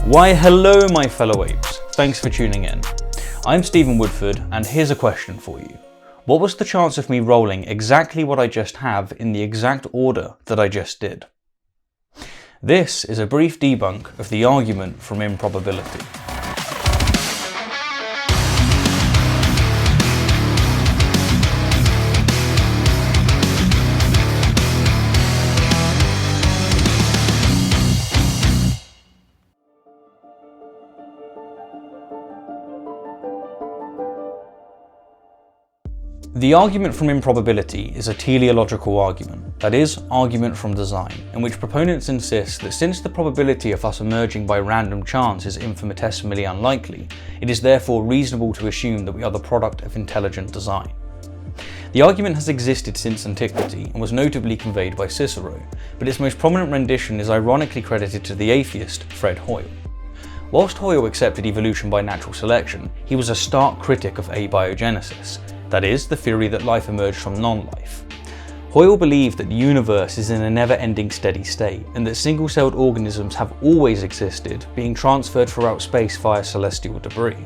Why hello my fellow apes, thanks for tuning in. I'm Stephen Woodford and here's a question for you. What was the chance of me rolling exactly what I just have in the exact order that I just did? This is a brief debunk of the argument from improbability. The argument from improbability is a teleological argument, that is, argument from design, in which proponents insist that since the probability of us emerging by random chance is infinitesimally unlikely, it is therefore reasonable to assume that we are the product of intelligent design. The argument has existed since antiquity and was notably conveyed by Cicero, but its most prominent rendition is ironically credited to the atheist Fred Hoyle. Whilst Hoyle accepted evolution by natural selection, he was a stark critic of abiogenesis, that is, the theory that life emerged from non-life. Hoyle believed that the universe is in a never-ending steady state, and that single-celled organisms have always existed, being transferred throughout space via celestial debris.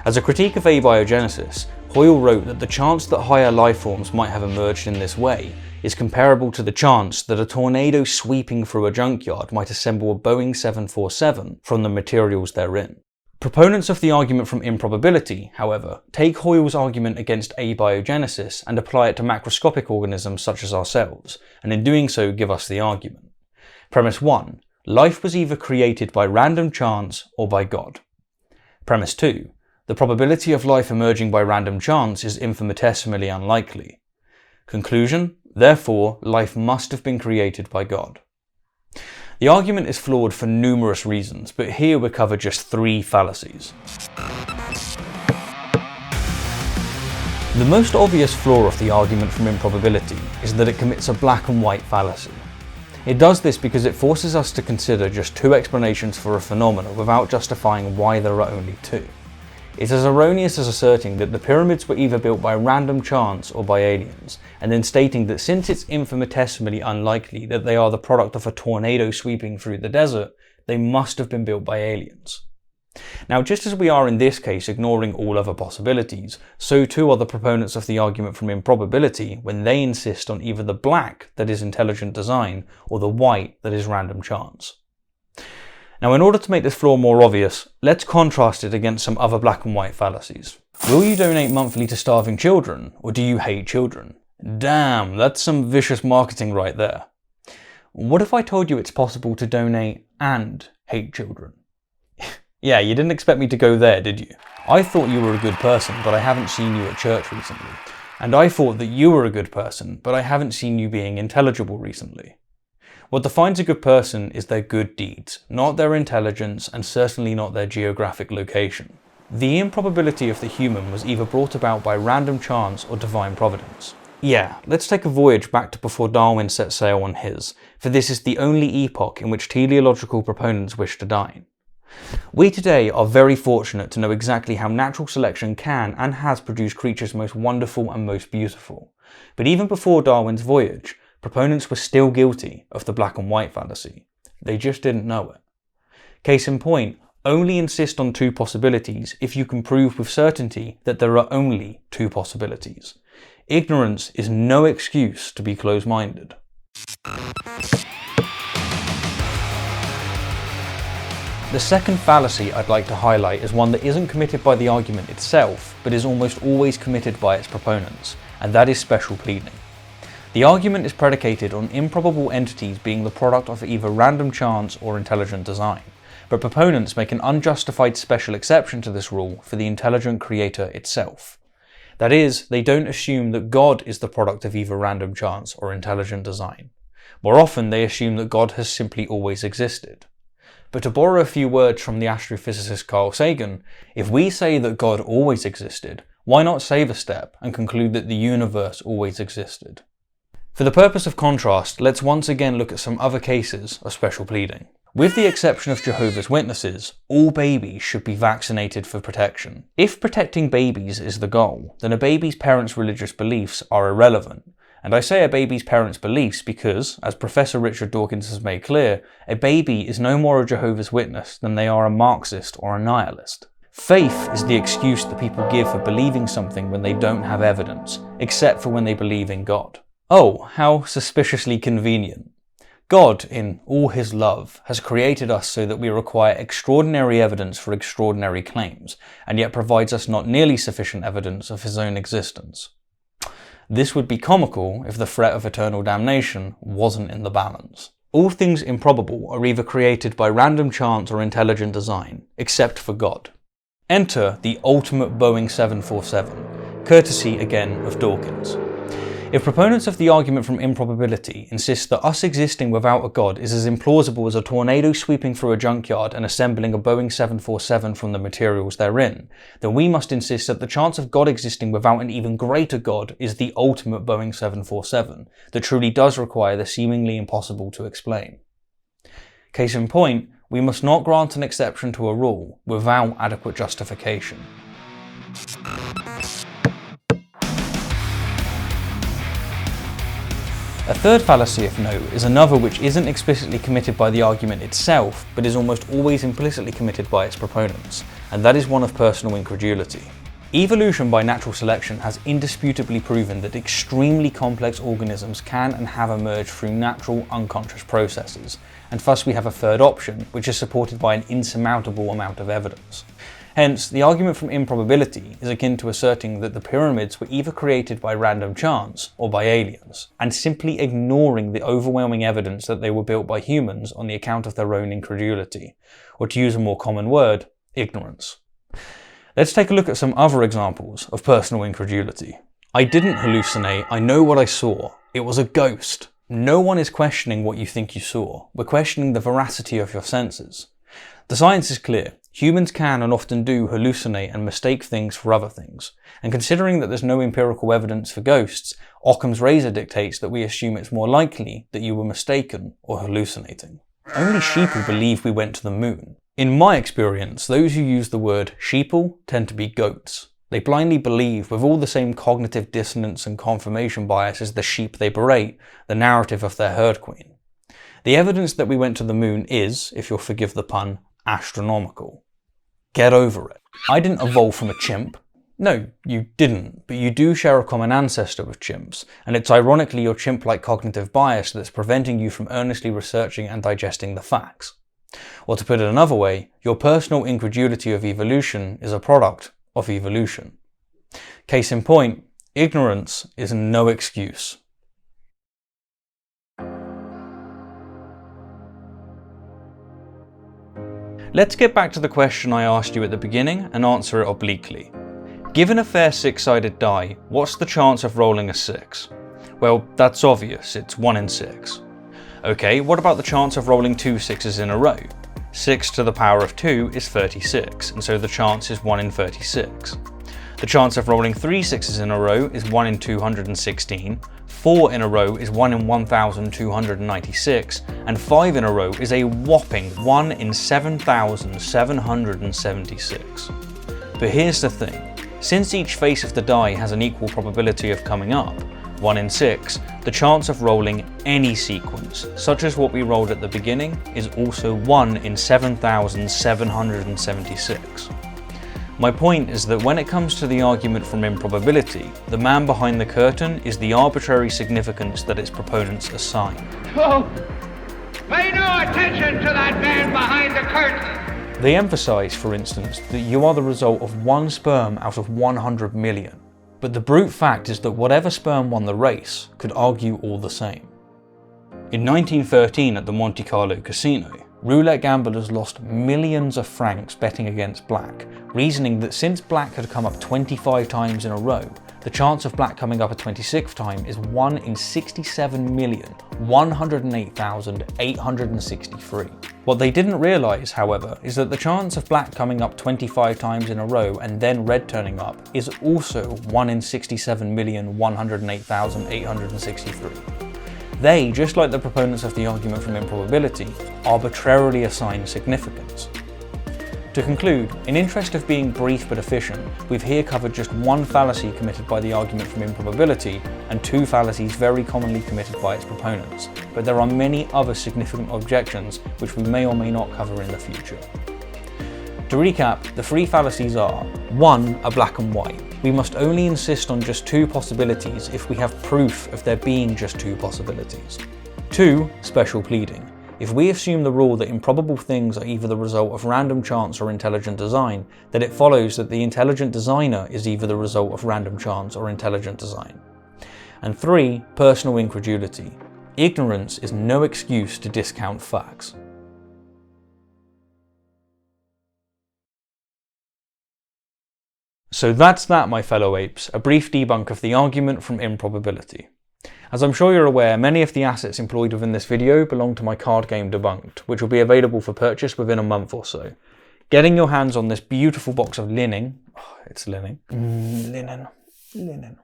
As a critique of abiogenesis, Hoyle wrote that the chance that higher life forms might have emerged in this way is comparable to the chance that a tornado sweeping through a junkyard might assemble a Boeing 747 from the materials therein. Proponents of the argument from improbability, however, take Hoyle's argument against abiogenesis and apply it to macroscopic organisms such as ourselves, and in doing so give us the argument. Premise 1. Life was either created by random chance or by God. Premise 2. The probability of life emerging by random chance is infinitesimally unlikely. Conclusion. Therefore, life must have been created by God. The argument is flawed for numerous reasons, but here we cover just 3 fallacies. The most obvious flaw of the argument from improbability is that it commits a black and white fallacy. It does this because it forces us to consider just 2 explanations for a phenomenon without justifying why there are only 2. It's as erroneous as asserting that the pyramids were either built by random chance or by aliens, and then stating that since it's infinitesimally unlikely that they are the product of a tornado sweeping through the desert, they must have been built by aliens. Now, just as we are in this case ignoring all other possibilities, so too are the proponents of the argument from improbability when they insist on either the black that is intelligent design or the white that is random chance. Now, in order to make this flaw more obvious, let's contrast it against some other black and white fallacies. Will you donate monthly to starving children, or do you hate children? Damn, that's some vicious marketing right there. What if I told you it's possible to donate and hate children? Yeah, you didn't expect me to go there, did you? I thought you were a good person, but I haven't seen you at church recently. And I thought that you were a good person, but I haven't seen you being intelligible recently. What defines a good person is their good deeds, not their intelligence and certainly not their geographic location. The improbability of the human was either brought about by random chance or divine providence. Yeah, let's take a voyage back to before Darwin set sail on his, for this is the only epoch in which teleological proponents wish to dine. We today are very fortunate to know exactly how natural selection can and has produced creatures most wonderful and most beautiful. But even before Darwin's voyage, proponents were still guilty of the black and white fallacy. They just didn't know it. Case in point, only insist on 2 possibilities if you can prove with certainty that there are only 2 possibilities. Ignorance is no excuse to be close-minded. The second fallacy I'd like to highlight is one that isn't committed by the argument itself, but is almost always committed by its proponents, and that is special pleading. The argument is predicated on improbable entities being the product of either random chance or intelligent design, but proponents make an unjustified special exception to this rule for the intelligent creator itself. That is, they don't assume that God is the product of either random chance or intelligent design. More often, they assume that God has simply always existed. But to borrow a few words from the astrophysicist Carl Sagan, if we say that God always existed, why not save a step and conclude that the universe always existed? For the purpose of contrast, let's once again look at some other cases of special pleading. With the exception of Jehovah's Witnesses, all babies should be vaccinated for protection. If protecting babies is the goal, then a baby's parents' religious beliefs are irrelevant, And I say a baby's parents' beliefs because, as Professor Richard Dawkins has made clear, a baby is no more a Jehovah's Witness than they are a Marxist or a nihilist. Faith is the excuse that people give for believing something when they don't have evidence, except for when they believe in God. Oh, how suspiciously convenient. God, in all his love, has created us so that we require extraordinary evidence for extraordinary claims, and yet provides us not nearly sufficient evidence of his own existence. This would be comical if the threat of eternal damnation wasn't in the balance. All things improbable are either created by random chance or intelligent design, except for God. Enter the ultimate Boeing 747, courtesy again of Dawkins. If proponents of the argument from improbability insist that us existing without a god is as implausible as a tornado sweeping through a junkyard and assembling a Boeing 747 from the materials therein, then we must insist that the chance of God existing without an even greater god is the ultimate Boeing 747, that truly does require the seemingly impossible to explain. Case in point, we must not grant an exception to a rule without adequate justification. A third fallacy of note is another which isn't explicitly committed by the argument itself, but is almost always implicitly committed by its proponents, and that is one of personal incredulity. Evolution by natural selection has indisputably proven that extremely complex organisms can and have emerged through natural, unconscious processes, and thus we have a third option, which is supported by an insurmountable amount of evidence. Hence, the argument from improbability is akin to asserting that the pyramids were either created by random chance or by aliens, and simply ignoring the overwhelming evidence that they were built by humans on the account of their own incredulity, or to use a more common word, ignorance. Let's take a look at some other examples of personal incredulity. I didn't hallucinate, I know what I saw. It was a ghost. No one is questioning what you think you saw. We're questioning the veracity of your senses. The science is clear. Humans can and often do hallucinate and mistake things for other things, and considering that there's no empirical evidence for ghosts, Occam's razor dictates that we assume it's more likely that you were mistaken or hallucinating. Only sheeple believe we went to the moon. In my experience, those who use the word sheeple tend to be goats. They blindly believe, with all the same cognitive dissonance and confirmation bias as the sheep they berate, the narrative of their herd queen. The evidence that we went to the moon is, if you'll forgive the pun, astronomical. Get over it. I didn't evolve from a chimp. No, you didn't, but you do share a common ancestor with chimps, and it's ironically your chimp-like cognitive bias that's preventing you from earnestly researching and digesting the facts. Or to put it another way, your personal incredulity of evolution is a product of evolution. Case in point, ignorance is no excuse. Let's get back to the question I asked you at the beginning and answer it obliquely. Given a fair six-sided die, what's the chance of rolling a 6? Well, that's obvious, it's 1 in 6. Okay, what about the chance of rolling 2 6s in a row? 6 to the power of 2 is 36, and so the chance is 1 in 36. The chance of rolling 3 6s in a row is 1 in 216, 4 in a row is 1 in 1296, and 5 in a row is a whopping 1 in 7776. But here's the thing, since each face of the die has an equal probability of coming up, 1 in 6, the chance of rolling any sequence, such as what we rolled at the beginning, is also 1 in 7776. My point is that when it comes to the argument from improbability, the man behind the curtain is the arbitrary significance that its proponents assign. Oh, pay no attention to that man behind the curtain! They emphasize, for instance, that you are the result of 1 sperm out of 100 million. But the brute fact is that whatever sperm won the race could argue all the same. In 1913 at the Monte Carlo casino, roulette gamblers lost millions of francs betting against black, reasoning that since black had come up 25 times in a row, the chance of black coming up a 26th time is 1 in 67,108,863. What they didn't realise, however, is that the chance of black coming up 25 times in a row and then red turning up is also 1 in 67,108,863. They, just like the proponents of the argument from improbability, arbitrarily assign significance. To conclude, in interest of being brief but efficient, we've here covered just one fallacy committed by the argument from improbability and two fallacies very commonly committed by its proponents, but there are many other significant objections which we may or may not cover in the future. To recap, the three fallacies are: 1. A black and white. We must only insist on just two possibilities if we have proof of there being just two possibilities. 2. Special pleading. If we assume the rule that improbable things are either the result of random chance or intelligent design, then it follows that the intelligent designer is either the result of random chance or intelligent design. And 3. Personal incredulity. Ignorance is no excuse to discount facts. So that's that, my fellow apes, a brief debunk of the argument from improbability. As I'm sure you're aware, many of the assets employed within this video belong to my card game Debunked, which will be available for purchase within a month or so. Getting your hands on this beautiful box of linen, it's linen, linen,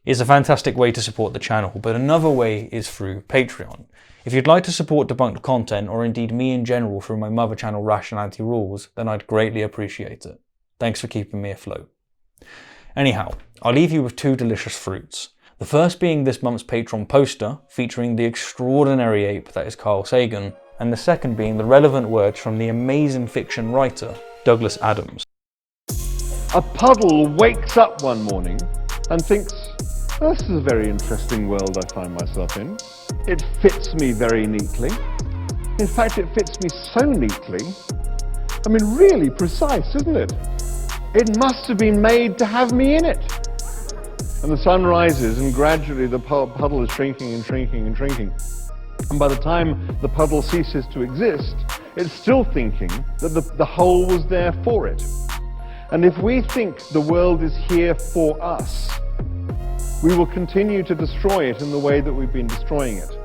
is a fantastic way to support the channel, but another way is through Patreon. If you'd like to support Debunked content, or indeed me in general through my mother channel Rationality Rules, then I'd greatly appreciate it. Thanks for keeping me afloat. Anyhow, I'll leave you with two delicious fruits. The first being this month's Patreon poster, featuring the extraordinary ape that is Carl Sagan, and the second being the relevant words from the amazing fiction writer, Douglas Adams. A puddle wakes up one morning and thinks, this is a very interesting world I find myself in. It fits me very neatly. In fact, it fits me so neatly, I mean really precise, isn't it? It must have been made to have me in it. And the sun rises and gradually the puddle is shrinking and shrinking and shrinking. And by the time the puddle ceases to exist, it's still thinking that the hole was there for it. And if we think the world is here for us, we will continue to destroy it in the way that we've been destroying it.